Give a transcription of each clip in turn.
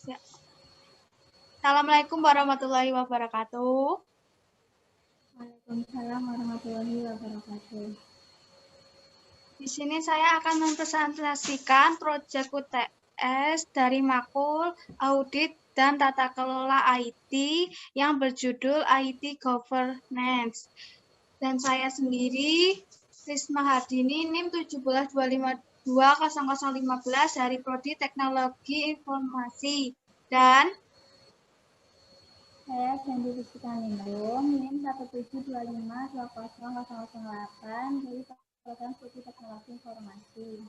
Ya. Assalamualaikum warahmatullahi wabarakatuh. Waalaikumsalam warahmatullahi wabarakatuh. Di sini saya akan mempresentasikan proyek UTS dari Makul Audit dan Tata Kelola IT yang berjudul IT Governance. Dan saya sendiri, Risma Hardini, NIM 1725200015 dari Prodi Teknologi Informasi. Dan Saya Sandy Rizky Lindung, NIM 1725200008 dari Fakultas Studi Teknologi Informasi.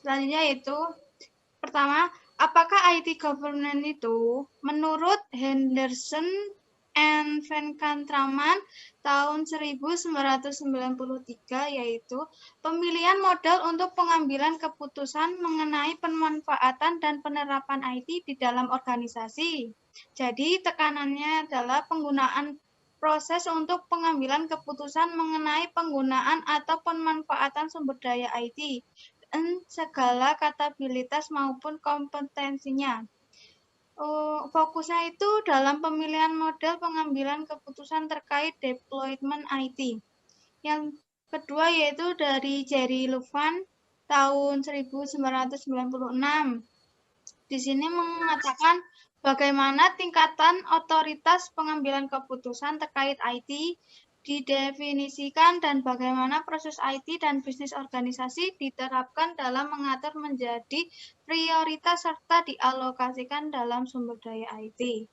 Selanjutnya itu, pertama, apakah IT governance itu? Menurut Henderson and Van Kantraman tahun 1993, yaitu pemilihan model untuk pengambilan keputusan mengenai pemanfaatan dan penerapan IT di dalam organisasi. Jadi tekanannya adalah penggunaan proses untuk pengambilan keputusan mengenai penggunaan atau pemanfaatan sumber daya IT dan segala kapabilitas maupun kompetensinya. Fokusnya itu dalam pemilihan model pengambilan keputusan terkait deployment IT. Yang kedua yaitu dari Jerry Lufan tahun 1996. Di sini mengatakan bagaimana tingkatan otoritas pengambilan keputusan terkait IT didefinisikan dan bagaimana proses IT dan bisnis organisasi diterapkan dalam mengatur menjadi prioritas serta dialokasikan dalam sumber daya IT.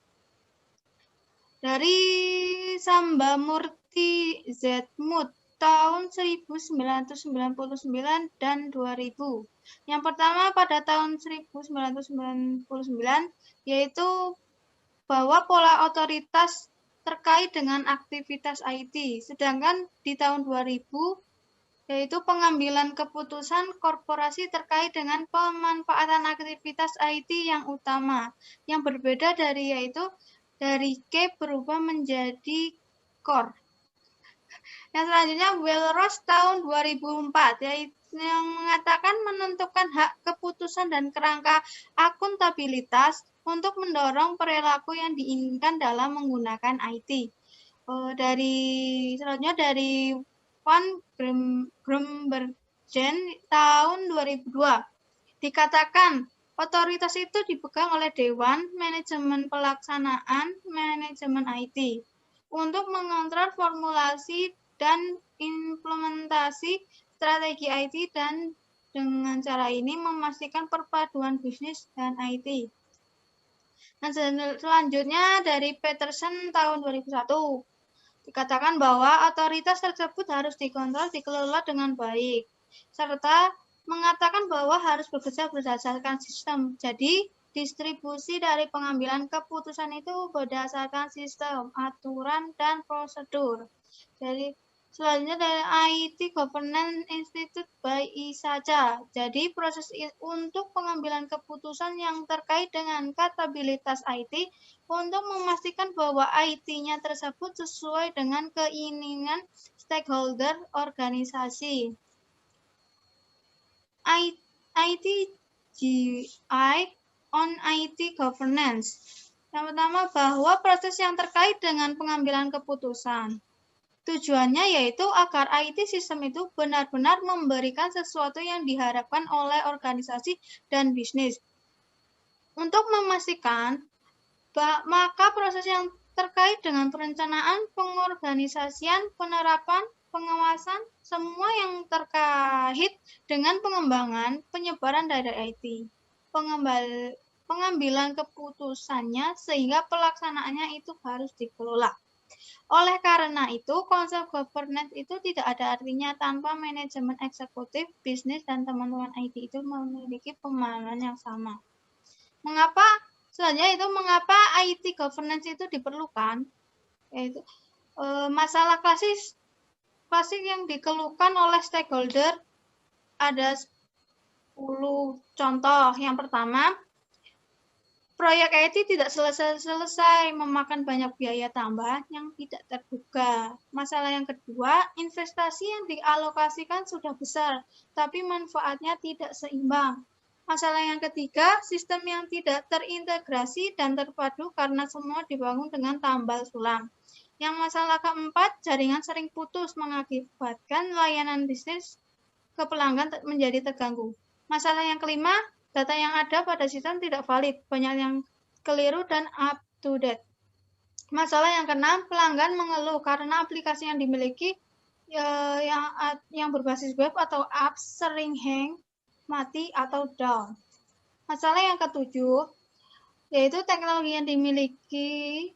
Dari Sambamurti Zmut tahun 1999 dan 2000. Yang pertama pada tahun 1999 yaitu bahwa pola otoritas terkait dengan aktivitas IT. Sedangkan di tahun 2000 yaitu pengambilan keputusan korporasi terkait dengan pemanfaatan aktivitas IT yang utama. Yang berbeda dari K berubah menjadi core. Yang selanjutnya Welros tahun 2004 yaitu yang mengatakan menentukan hak keputusan dan kerangka akuntabilitas untuk mendorong perilaku yang diinginkan dalam menggunakan IT. Selanjutnya dari Van Grumbergen tahun 2002 dikatakan otoritas itu dipegang oleh Dewan Manajemen Pelaksanaan Manajemen IT untuk mengontrol formulasi dan implementasi strategi IT dan dengan cara ini memastikan perpaduan bisnis dan IT. Nah, selanjutnya dari Peterson tahun 2001 dikatakan bahwa otoritas tersebut harus dikontrol, dikelola dengan baik, serta mengatakan bahwa harus bekerja berdasarkan sistem. Jadi, distribusi dari pengambilan keputusan itu berdasarkan sistem, aturan, dan prosedur. Jadi, selanjutnya dari IT Governance Institute by ISACA. Jadi, proses untuk pengambilan keputusan yang terkait dengan kapabilitas IT untuk memastikan bahwa IT-nya tersebut sesuai dengan keinginan stakeholder organisasi. ITGI on IT Governance. Yang pertama, bahwa proses yang terkait dengan pengambilan keputusan. Tujuannya yaitu agar IT sistem itu benar-benar memberikan sesuatu yang diharapkan oleh organisasi dan bisnis. Untuk memastikan, maka proses yang terkait dengan perencanaan, pengorganisasian, penerapan, pengawasan, semua yang terkait dengan pengembangan, penyebaran dari IT, pengambilan keputusannya sehingga pelaksanaannya itu harus dikelola. Oleh karena itu, konsep governance itu tidak ada artinya tanpa manajemen eksekutif, bisnis, dan teman-teman IT itu memiliki pemahaman yang sama. Selanjutnya itu mengapa IT governance itu diperlukan? Yaitu masalah klasik yang dikeluhkan oleh stakeholder ada 10 contoh. Yang pertama, proyek IT tidak selesai-selesai, memakan banyak biaya tambahan yang tidak terduga. Masalah yang kedua, investasi yang dialokasikan sudah besar, tapi manfaatnya tidak seimbang. Masalah yang ketiga, sistem yang tidak terintegrasi dan terpadu karena semua dibangun dengan tambal sulam. Yang masalah keempat, jaringan sering putus mengakibatkan layanan bisnis ke pelanggan menjadi terganggu. Masalah yang kelima, data yang ada pada sistem tidak valid, banyak yang keliru dan up to date. Masalah yang keenam, pelanggan mengeluh karena aplikasi yang dimiliki yang berbasis web atau apps sering hang, mati, atau down. Masalah yang ketujuh, yaitu teknologi yang dimiliki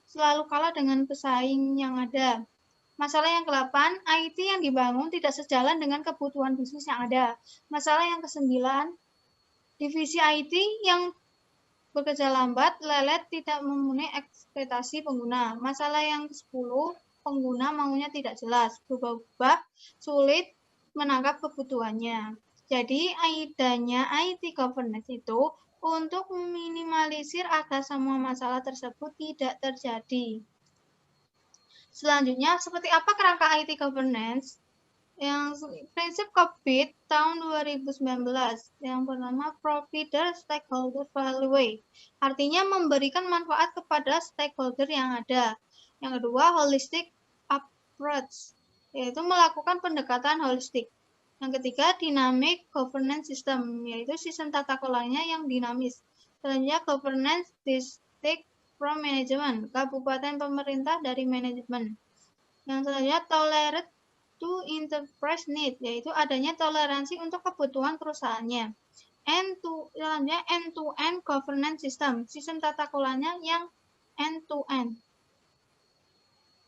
selalu kalah dengan pesaing yang ada. Masalah yang ke-8, IT yang dibangun tidak sejalan dengan kebutuhan bisnis yang ada. Masalah yang ke-9, divisi IT yang bekerja lambat, lelet, tidak memenuhi ekspektasi pengguna. Masalah yang ke-10, pengguna maunya tidak jelas, berubah-ubah, sulit menangkap kebutuhannya. Jadi, adanya IT governance itu untuk meminimalisir agar semua masalah tersebut tidak terjadi. Selanjutnya, seperti apa kerangka IT governance? Yang prinsip COVID tahun 2019, yang pertama Provider Stakeholder Value, artinya memberikan manfaat kepada stakeholder yang ada. Yang kedua, Holistic Approach, yaitu melakukan pendekatan holistik. Yang ketiga, Dynamic Governance System, yaitu sistem tata kelolanya yang dinamis. Selanjutnya, Governance District from Management, kabupaten pemerintah dari manajemen. Yang selanjutnya, Tolerate to enterprise need, yaitu adanya toleransi untuk kebutuhan perusahaannya. Selanjutnya, end-to-end governance system, sistem tata kelolanya yang end-to-end.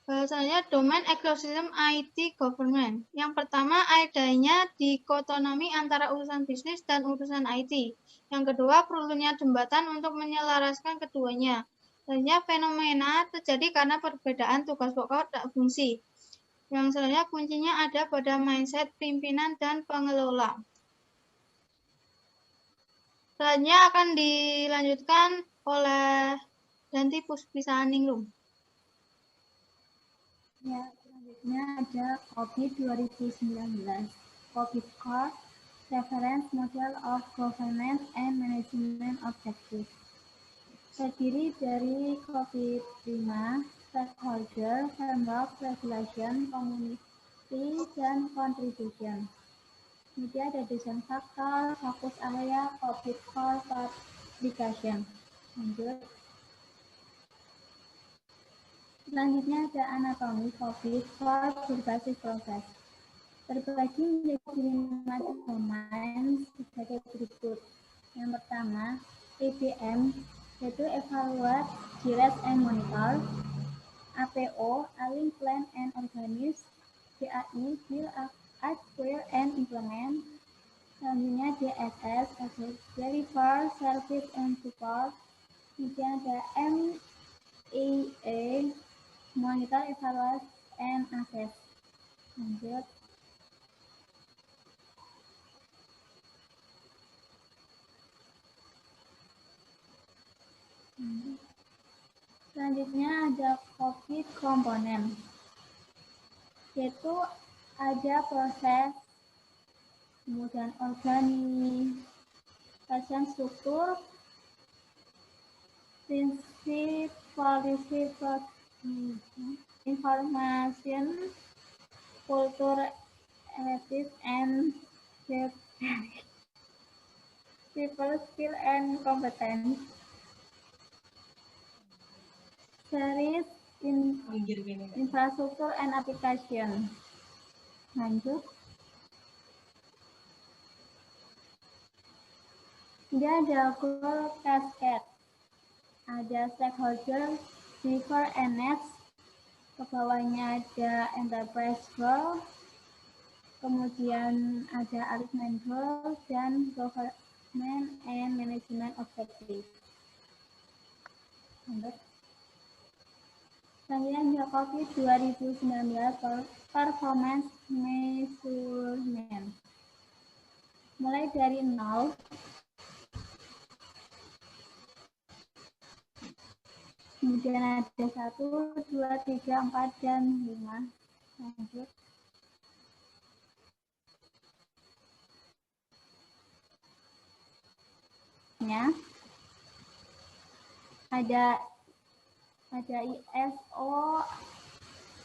Selanjutnya, domain ecosystem IT government. Yang pertama, adanya dikotomi antara urusan bisnis dan urusan IT. Yang kedua, perlunya jembatan untuk menyelaraskan keduanya. Selanjutnya, fenomena terjadi karena perbedaan tugas pokok dan fungsi. Yang selanjutnya, kuncinya ada pada mindset pimpinan dan pengelola. Selanjutnya akan dilanjutkan oleh Danti Puspisaningrum. Ya, selanjutnya ada COVID 2019. COVID Core, Reference Model of Governance and Management Objectives. Terdiri dari COVID-5, Stakeholder, Framework, Regulation, Community, dan Contribution. Kemudian ada desain faktor, fokus area, COVID Core, Publication. Lanjut. Selanjutnya ada anatomi COVID Core berbasis proses. Terbagi menjadi 5 domain sebagai berikut. Yang pertama, EBM, yaitu Evaluate, Direct, and Monitor. APO, Align, Plan, and Organize. DAI, Build, Acquire, and Implement. Selanjutnya DSS, Deliver, Service, and Support. Kemudian ada MEA, Monitor, Evaluate, and Assess. Lanjut. Selanjutnya ada COVID komponen, yaitu ada proses, kemudian organisasi struktur, prinsip, policy, information, kultur, ethics, and people skill and competence. Series infrastruktur and application. Lanjut. Dia ada goal cascade. Ada stakeholder, driver, and next. Ke bawahnya ada enterprise goal. Kemudian ada alignment goal dan government and management objective. Lanjut. Selanjutnya COVID 2019 performance measurement. Mulai dari 0. Kemudian ada 1, 2, 3, 4, dan 5. Lanjut. strukturnya. Ada ISO,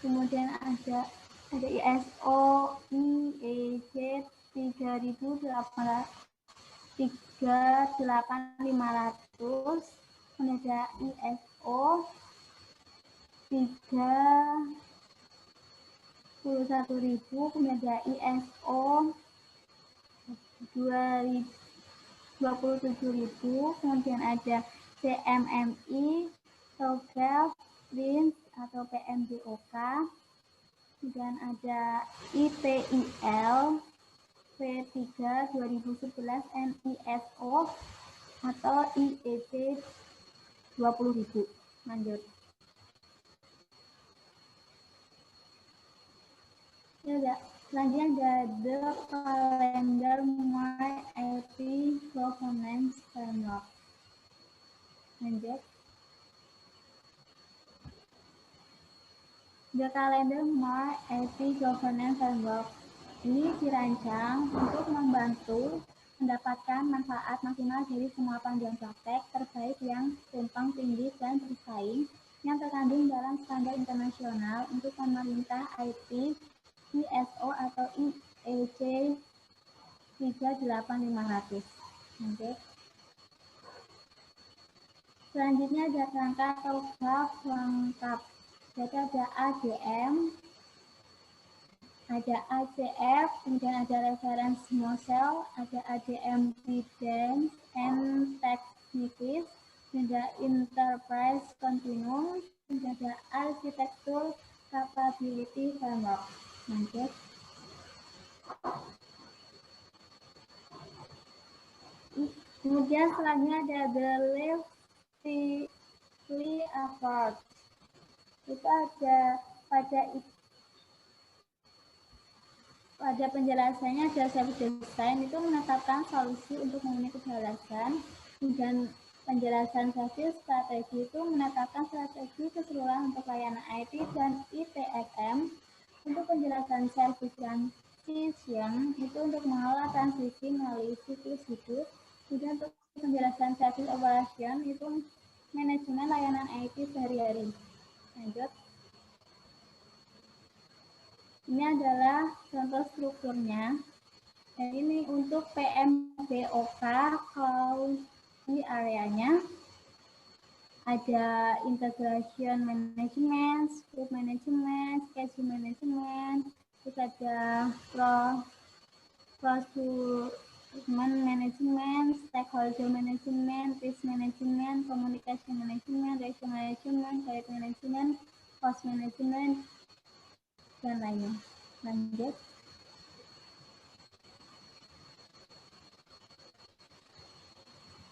kemudian ada ISO IEC 38500, kemudian ada ISO 31000, kemudian ada ISO 27000, kemudian ada CMMI, TOGAF, PRINCE atau PMBOK, kemudian ada IPIL V3 2011 NISO atau IEC 20.000. Lanjut. Selanjutnya ada the calendar My IT Governance Framework. Lanjut. The calendar My IT Governance Framework ini dirancang untuk membantu mendapatkan manfaat maksimal dari semua panduan praktek terbaik yang tumpang tindih dan bersaing yang terkandung dalam standar internasional untuk pemerintah IT ISO atau IEC 38500. Oke. Selanjutnya ada kerangka TOGAF lengkap. Jadi ada ADM, ada ACF, kemudian ada reference model, ada ADM guidance and techniques, ada enterprise continuum, ada arsitektur capability framework. Lanjut. Kemudian selanjutnya ada the lively approach. Itu ada pada penjelasannya ada self design itu menetapkan solusi untuk memenuhi kejelasan, dan penjelasan basis strategi itu menetapkan strategi keseluruhan untuk layanan IT dan ITSM. Untuk penjelasan service transition itu untuk mengelola transisi melalui siklus hidup. Kemudian untuk penjelasan service operation itu manajemen layanan IT sehari-hari. Lanjut. Ini adalah contoh strukturnya. Dan ini untuk PMBOK, kalau di areanya ada integration management, scope management, schedule management, terus ada procurement management, stakeholder management, risk management, communication management, ratio management, quality management, cost management, dan lainnya. Lanjut.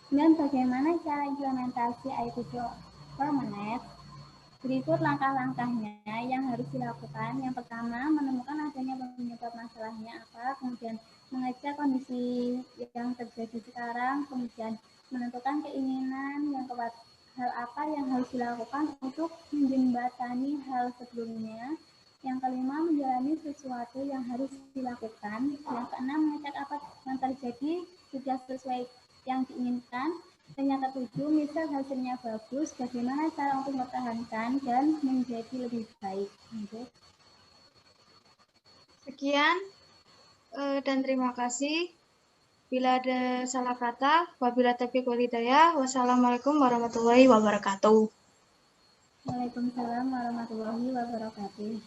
Dan bagaimana cara implementasi IT Permanet? Berikut langkah-langkahnya yang harus dilakukan. Yang pertama, menemukan adanya penyebab masalahnya apa, kemudian mengecek kondisi yang terjadi sekarang, kemudian menentukan keinginan yang kuat, hal apa yang harus dilakukan untuk menjembatani hal sebelumnya. Yang kelima, menjalani sesuatu yang harus dilakukan. Yang keenam, mengecek apa yang terjadi sudah sesuai yang diinginkan. Dan yang ketujuh, misal hasilnya bagus, bagaimana cara untuk mempertahankan dan menjadi lebih baik. Sekian dan terima kasih. Bila ada salah kata, wabillahi taufiq wal hidayah. Wassalamualaikum warahmatullahi wabarakatuh. Waalaikumsalam warahmatullahi wabarakatuh.